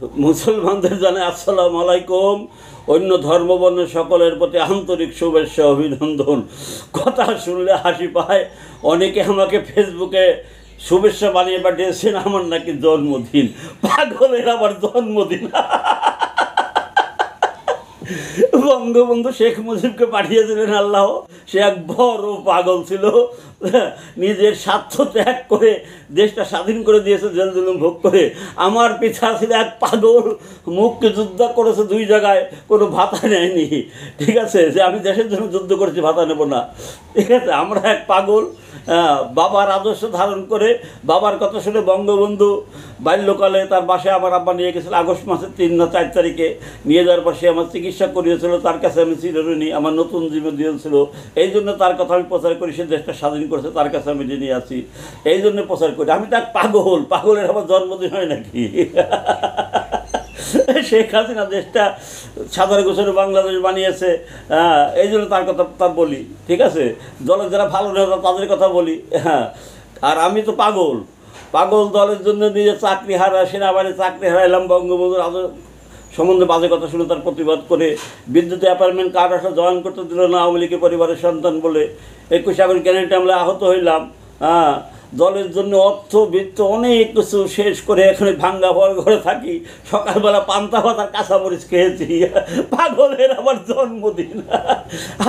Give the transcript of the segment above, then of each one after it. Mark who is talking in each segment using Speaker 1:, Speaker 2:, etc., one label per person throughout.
Speaker 1: মুসলমানদের জানাই আসসালামু আলাইকুম। অন্য ধর্মবর্ণের সকলের প্রতি আন্তরিক শুভেচ্ছা অভিনন্দন। কথা শুনলে হাসি পায়। অনেকে আমাকে ফেসবুকে শুভেচ্ছা বানিয়ে পাঠিয়েছেন আমার নাকি জন্মদিন। পাগলের আবার জন্মদিন। বঙ্গবন্ধু শেখ মুজিবকে পাঠিয়েছিলেন আল্লাহ। সে এক বড় পাগল ছিল, নিজের স্বার্থ ত্যাগ করে দেশটা স্বাধীন করে দিয়েছে জেল জুলুম ভোগ করে। আমার পিতা ছিল এক পাগল, মুক্তিযুদ্ধ করেছে 2 জায়গায়, কোনো ভাতা নেয়নি। ঠিক আছে, যে আমি দেশের জন্য যুদ্ধ করেছি, ভাতা নেব না। ঠিক আছে, আমরা এক পাগল। বাবার আদর্শ ধারণ করে বাবার কথা শুনে বঙ্গবন্ধু বাল্যকালে তার বাসায় আমার আব্বা নিয়ে গেছিল আগস্ট মাসের 3 না 4 তারিখে। নিয়ে যাওয়ার পর সে আমার চিকিৎসা করিয়েছিল, তার কাছে আমি চিরঋণী, আমার নতুন জীবন দিয়েছিল। এই জন্য তার কথা আমি প্রচার করি। সে দেশটা স্বাধীন করেছে, তার কাছে আমি ঋণী আছি, এই জন্য প্রচার করি। আমি তার পাগল। পাগলের আমার জন্মদিন হয় নাকি? শেখ হাসিনা দেশটা সাধারণ গোছানো বাংলাদেশ বানিয়েছে, এই জন্য তার কথা তার বলি। ঠিক আছে, দলের যারা ভালো নেতা তাদের কথা বলি। হ্যাঁ, আর আমি তো পাগল। পাগল দলের জন্য নিজে চাকরি হারা, সেনাবাহিনী চাকরি হারাইলাম, বঙ্গবন্ধুর সম্বন্ধে বাজে কথা শুনে তার প্রতিবাদ করে বিদ্যুৎ অ্যাপার্টমেন্ট কার্ড আসলে জয়েন করতে দিল না আওয়ামী লীগের পরিবারের সন্তান বলে। 21 আগস্ট গ্রেনেড হামলে আহত হইলাম। দলের জন্য অর্থ বৃত্ত অনেক কিছু শেষ করে এখানে ভাঙ্গা ভর ঘরে থাকি। সকালবেলা পান্তা ভাত আর কাঁচামরিচ খেয়েছি। পাগলের আমার জন্মদিন।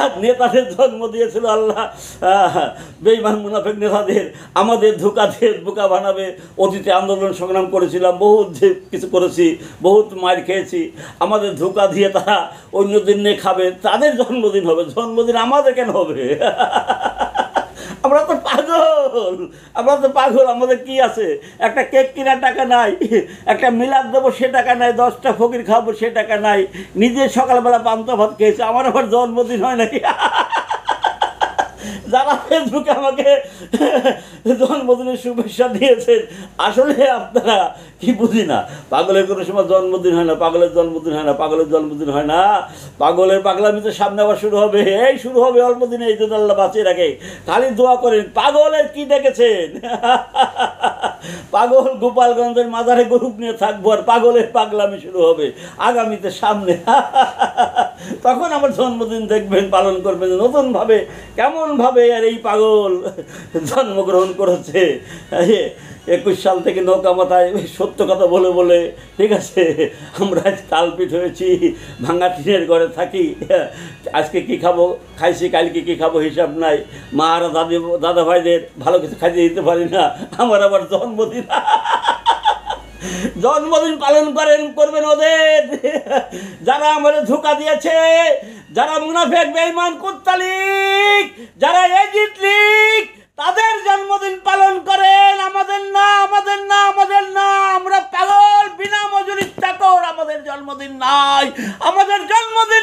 Speaker 1: আর নেতাদের জন্ম দিয়েছিল আল্লাহ। বেঈমান মুনাফিক নেতাদের আমাদের ধোঁকা দিয়ে বোকা বানাবে। অতীতে আন্দোলন সংগ্রাম করেছিলাম, বহুত কিছু করেছি, বহুত মার খেয়েছি। আমাদের ধোঁকা দিয়ে তারা অন্য দিন নিয়ে খাবে, তাদের জন্মদিন হবে। জন্মদিন আমাদের কেন হবে? আমরা তো পাগল। আমরা তো পাগল। আমাদের কি আছে? একটা কেক কেনার টাকা নাই, একটা মিলাদ দেবো সে টাকা নাই, 10টা ফকির খাবো সে টাকা নাই। নিজে সকালবেলা পান্তা ভাত খেয়েছে, আমার আবার জন্মদিন হয় নাকি? যারা ফেসবুকে আমাকে জন্মদিনের শুভেচ্ছা দিয়েছেন, আসলে আপনারা কি বুঝি না, পাগলের কোনো সময় জন্মদিন হয় না, পাগলের জন্মদিন হয় না, পাগলের জন্মদিন হয় না। পাগলের পাগলামি তো সামনে আবার শুরু হবে, এই শুরু হবে অল্প দিনে। এই জন্য আল্লাহ বাঁচিয়ে রাখে। খালি দোয়া করেন। পাগলের কি দেখেছেন? পাগল গোপালগঞ্জের মাজারে গ্রুপ নিয়ে থাকবো, আর পাগলের পাগলামি শুরু হবে আগামীতে সামনে। তখন আমার জন্মদিন দেখবেন, পালন করবেন নতুনভাবে। কেমনভাবে আর এই পাগল জন্মগ্রহণ করেছে। 21 সাল থেকে নৌকা মাথায় সত্য কথা বলে বলে, ঠিক আছে, আমরা তালপিঠ হয়েছি, ভাঙা টিনের ঘরে থাকি। আজকে কি খাবো খাইছি, কালকে কি খাবো হিসাব নাই। মা আর দাদা ভাইদের ভালো কিছু খাইতে দিতে পারি না। আমার আবার জন্মদিন। জন্মদিন পালন করবেন ওদের যারা আমাদের ধোঁকা দিয়েছে, যারা মুনাফিক বেঈমান কুত্তালিক, যারা এজিট লীগ, তাদের জন্মদিন পালন করেন। আমাদের না, আমাদের না, আমাদের না। আমরা পাগল, বিনা মজুরির চাকর। আমাদের জন্মদিন নাই। আমাদের জন্মদিন